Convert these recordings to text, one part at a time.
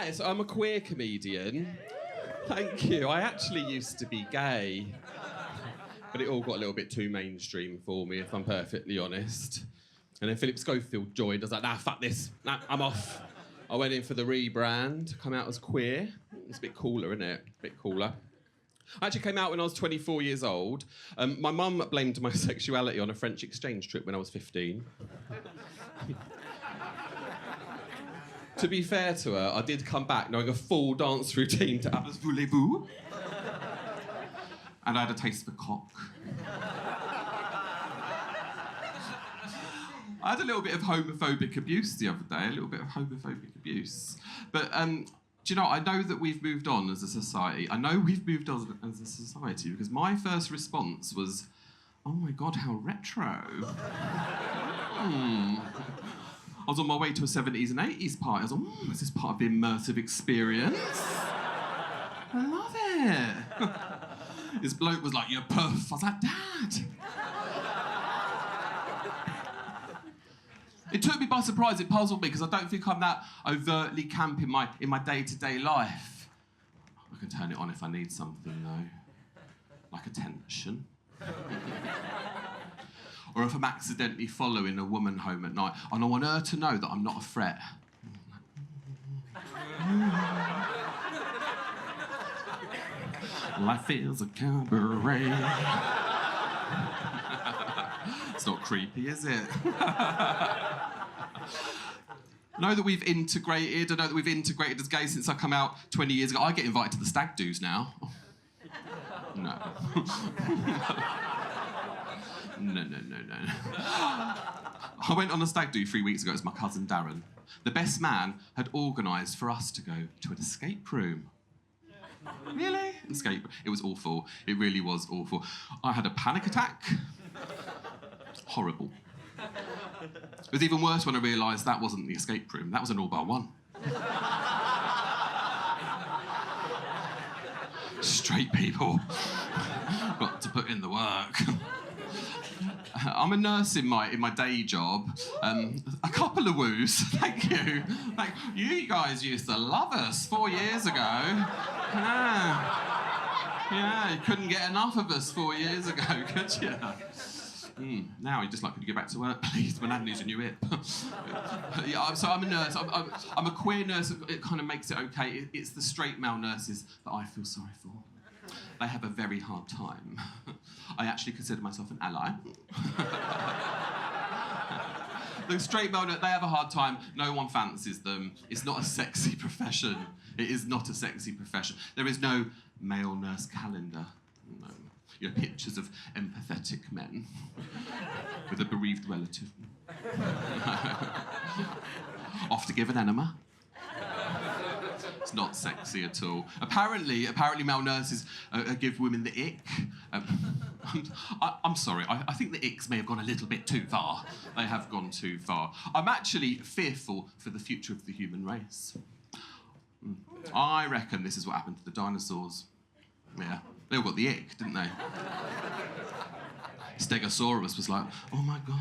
Hi, so I'm a queer comedian. Thank you. I actually used to be gay. But it all got a little bit too mainstream for me, if I'm perfectly honest. And then Philip Schofield joined. I was like, nah, fuck this. Nah, I'm off. I went in for the rebrand, come out as queer. It's a bit cooler, isn't it? A bit cooler. I actually came out when I was 24 years old. My mum blamed my sexuality on a French exchange trip when I was 15. To be fair to her, I did come back knowing a full dance routine to Apples Voulez-Vous. And I had a taste for cock. I had a little bit of homophobic abuse the other day, But, do you know, I know that we've moved on as a society. Because my first response was, oh my God, how retro. I was on my way to a 70s and 80s party. I was like, is this part of the immersive experience? I love it. This bloke was like, you're puff. I was like, Dad. It took me by surprise, it puzzled me, because I don't think I'm that overtly camp in my day-to-day life. I can turn it on if I need something, though. Like attention. Or if I'm accidentally following a woman home at night, and I want her to know that I'm not a threat. Life is a cabaret. It's not creepy, is it? I know that we've integrated as gay since I come out 20 years ago. I get invited to the stag do's now. No. No. I went on a stag do 3 weeks ago. It was my cousin Darren. The best man had organised for us to go to an escape room. Really? Escape room. It was awful. It really was awful. I had a panic attack. Horrible. It was even worse when I realised that wasn't the escape room. That was an all-bar one. Straight people. Got to put in the work. I'm a nurse in my day job. A couple of woos, thank you. You guys used to love us 4 years ago. Yeah, you couldn't get enough of us 4 years ago, could you? Now you're just like, could you get back to work, please? My nan needs a new hip. Yeah, so I'm a nurse. I'm a queer nurse. It kind of makes it okay. It's the straight male nurses that I feel sorry for. They have a very hard time. I actually consider myself an ally. The straight male, they have a hard time. No one fancies them. It's not a sexy profession. It is not a sexy profession. There is no male nurse calendar. No. You know, pictures of empathetic men with a bereaved relative. Off to give an enema. It's not sexy at all. Apparently male nurses give women the ick. I'm sorry, I think the icks may have gone a little bit too far. They have gone too far. I'm actually fearful for the future of the human race. I reckon this is what happened to the dinosaurs. Yeah, they all got the ick, didn't they? Stegosaurus was like, oh my God,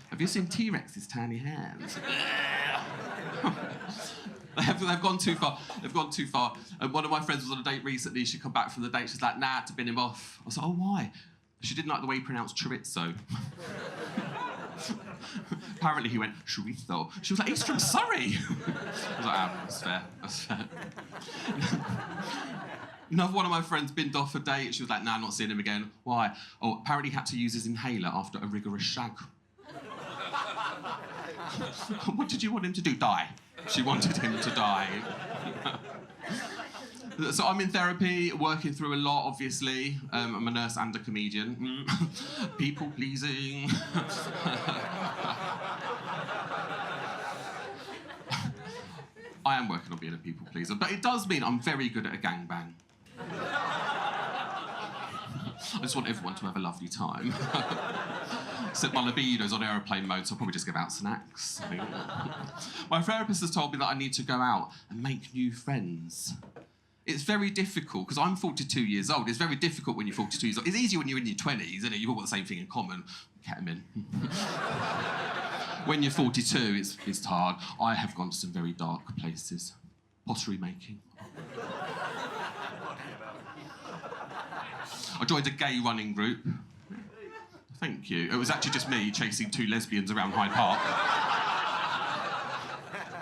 have you seen T-Rex's tiny hands? They've gone too far. They've gone too far. And one of my friends was on a date recently. She come back from the date. She's like, nah, to bin him off. I was like, oh, why? She didn't like the way he pronounced chorizo. Apparently he went, chorizo. She was like, he's from Surrey. I was like, that's fair. That's fair. Another one of my friends binned off a date. She was like, nah, I'm not seeing him again. Why? Oh, apparently he had to use his inhaler after a rigorous shag. What did you want him to do? Die. She wanted him to die. So I'm in therapy, working through a lot, obviously. I'm a nurse and a comedian. People pleasing. I am working on being a people pleaser, but it does mean I'm very good at a gangbang. I just want everyone to have a lovely time. Except my libido's on aeroplane mode, so I'll probably just give out snacks. My therapist has told me that I need to go out and make new friends. It's very difficult, because I'm 42 years old. It's very difficult when you're 42 years old. It's easier when you're in your 20s, isn't it? You've all got the same thing in common. Ketamine. When you're 42, it's hard. I have gone to some very dark places. Pottery making. I joined a gay running group. Thank you. It was actually just me chasing 2 lesbians around Hyde Park.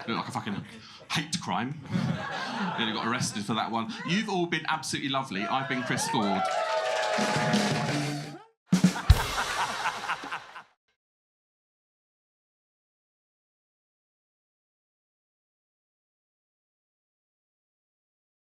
Looked like a fucking hate crime. Nearly got arrested for that one. You've all been absolutely lovely. I've been Chris Ford.